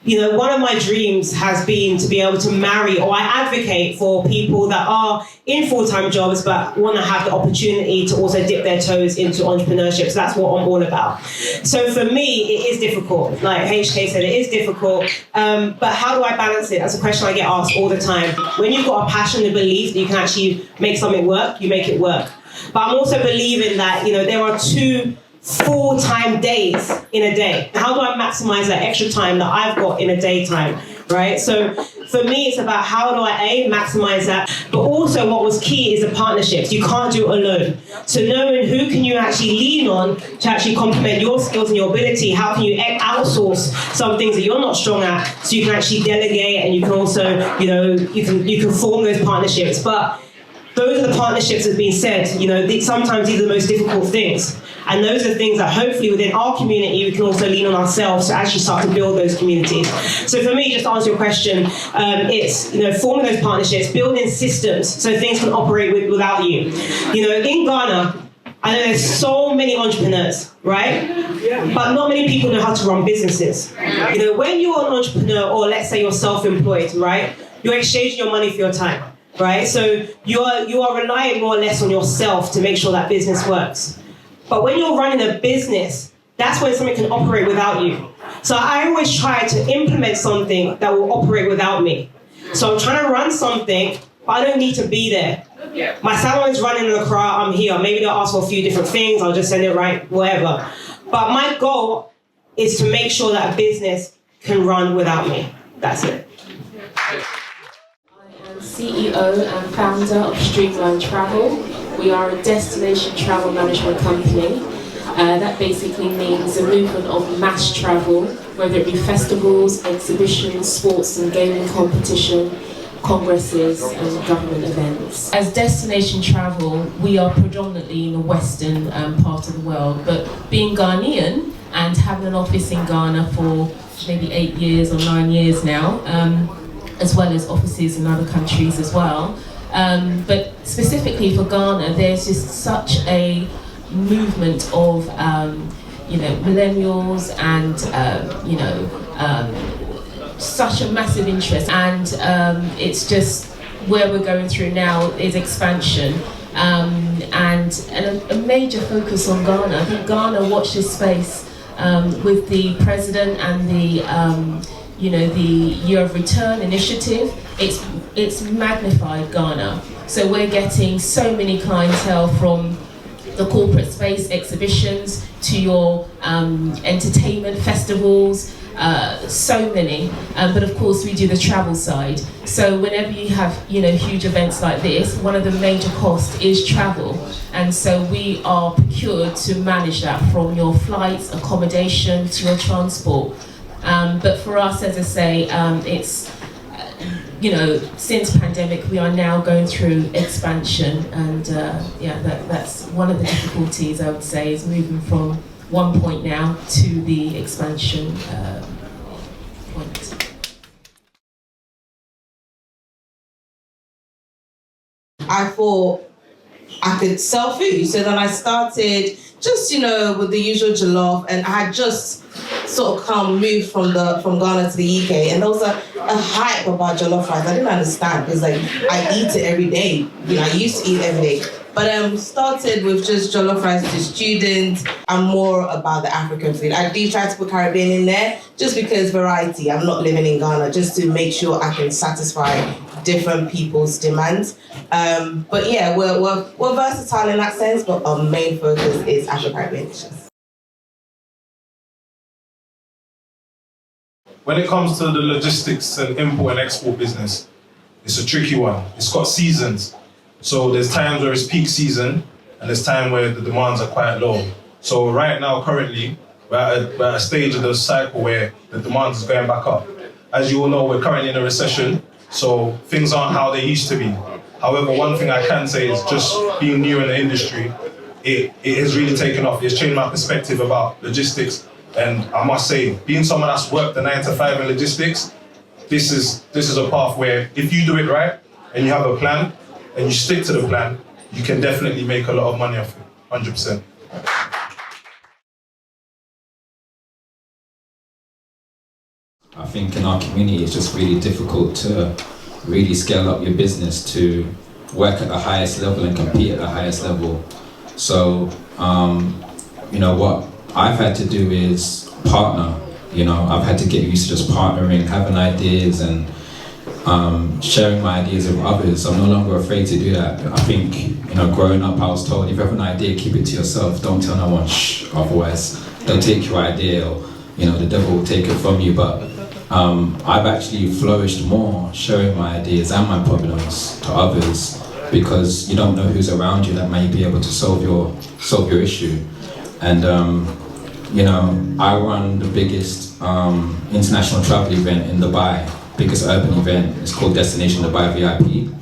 You know, one of my dreams has been to be able to marry, or I advocate for people that are in full-time jobs but want to have the opportunity to also dip their toes into entrepreneurship. So that's what I'm all about. So for me, it is difficult. Like HK said, it is difficult. But how do I balance it? That's a question I get asked all the time. When you've got a passion and belief that you can actually make something work, you make it work. But I'm also believing that, you know, there are 2 full-time days in a day. How do I maximize that extra time that I've got in a daytime, right? So for me, it's about how do I maximize that, but also what was key is the partnerships. You can't do it alone. So knowing who can you actually lean on to actually complement your skills and your ability, how can you outsource some things that you're not strong at so you can actually delegate, and you can also, you know, you can form those partnerships. But those are the partnerships that's been said, you know, sometimes these are the most difficult things. And those are things that hopefully within our community, we can also lean on ourselves to actually start to build those communities. So for me, just to answer your question, it's, you know, forming those partnerships, building systems so things can operate without you. You know, in Ghana, I know there's so many entrepreneurs, right? Yeah. But not many people know how to run businesses. You know, when you're an entrepreneur, or let's say you're self-employed, right? You're exchanging your money for your time. Right, so you are relying more or less on yourself to make sure that business works. But when you're running a business, that's when something can operate without you. So I always try to implement something that will operate without me. So I'm trying to run something, but I don't need to be there. My salon is running in the car, I'm here. Maybe they'll ask for a few different things, I'll just send it right, whatever. But my goal is to make sure that a business can run without me. That's it. CEO and founder of Streamline Travel. We are a destination travel management company. That basically means the movement of mass travel, whether it be festivals, exhibitions, sports and gaming competition, congresses and government events. As destination travel, we are predominantly in the western part of the world, but being Ghanaian and having an office in Ghana for maybe 8 years or 9 years now, as well as offices in other countries as well. But specifically for Ghana, there's just such a movement of millennials and such a massive interest, and it's just where we're going through now is expansion, and a major focus on Ghana. I think Ghana watched this space with the president and the Year of Return initiative. It's magnified Ghana. So we're getting so many clientele from the corporate space, exhibitions, to your entertainment festivals, so many. But of course we do the travel side. So whenever you have huge events like this, one of the major costs is travel. And so we are procured to manage that, from your flights, accommodation, to your transport. But for us, as I say, it's, since pandemic, we are now going through expansion, and that's one of the difficulties, I would say, is moving from one point now to the expansion point. I thought I could sell food, so then I started just, with the usual jollof, and I had just sort of moved from Ghana to the UK, and there was a hype about jollof rice. I didn't understand, because I eat it every day. I used to eat it every day. But started with just jollof rice to students and more about the African food. I do try to put Caribbean in there, just because variety. I'm not living in Ghana, just to make sure I can satisfy different people's demands. But yeah, we're versatile in that sense, but our main focus is Afro-Caribbean dishes. When it comes to the logistics and import and export business, it's a tricky one. It's got seasons. So there's times where it's peak season, and there's time where the demands are quite low. So right now, currently, we're at a stage of the cycle where the demand is going back up. As you all know, we're currently in a recession, so things aren't how they used to be. However, one thing I can say is, just being new in the industry, it has really taken off. It's changed my perspective about logistics. And I must say, being someone that's worked the 9 to 5 in logistics, this is a path where, if you do it right and you have a plan and you stick to the plan, you can definitely make a lot of money off it, 100%. I think in our community it's just really difficult to really scale up your business to work at the highest level and compete at the highest level. So, you know, what I've had to do is partner. You know, I've had to get used to just partnering, having ideas and sharing my ideas with others. I'm no longer afraid to do that. I think, you know, growing up I was told if you have an idea, keep it to yourself, don't tell no one, shh, otherwise they'll take your idea or, you know, the devil will take it from you. But I've actually flourished more sharing my ideas and my problems to others, because you don't know who's around you that may be able to solve your issue. And you know, I run the biggest international travel event in Dubai, biggest urban event. It's called Destination Dubai VIP.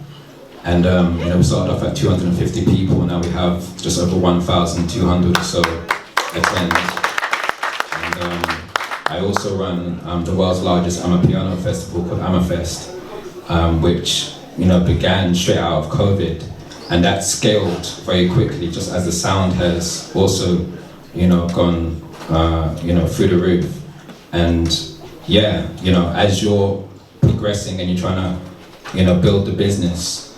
And you know, we started off at 250 people, now we have just over 1,200 or so attend. And I also run the world's largest Amapiano festival called Amafest, which, you know, began straight out of COVID, and that scaled very quickly just as the sound has also, you know, gone you know, through the roof. And yeah, you know, as you're progressing and you're trying to, you know, build the business,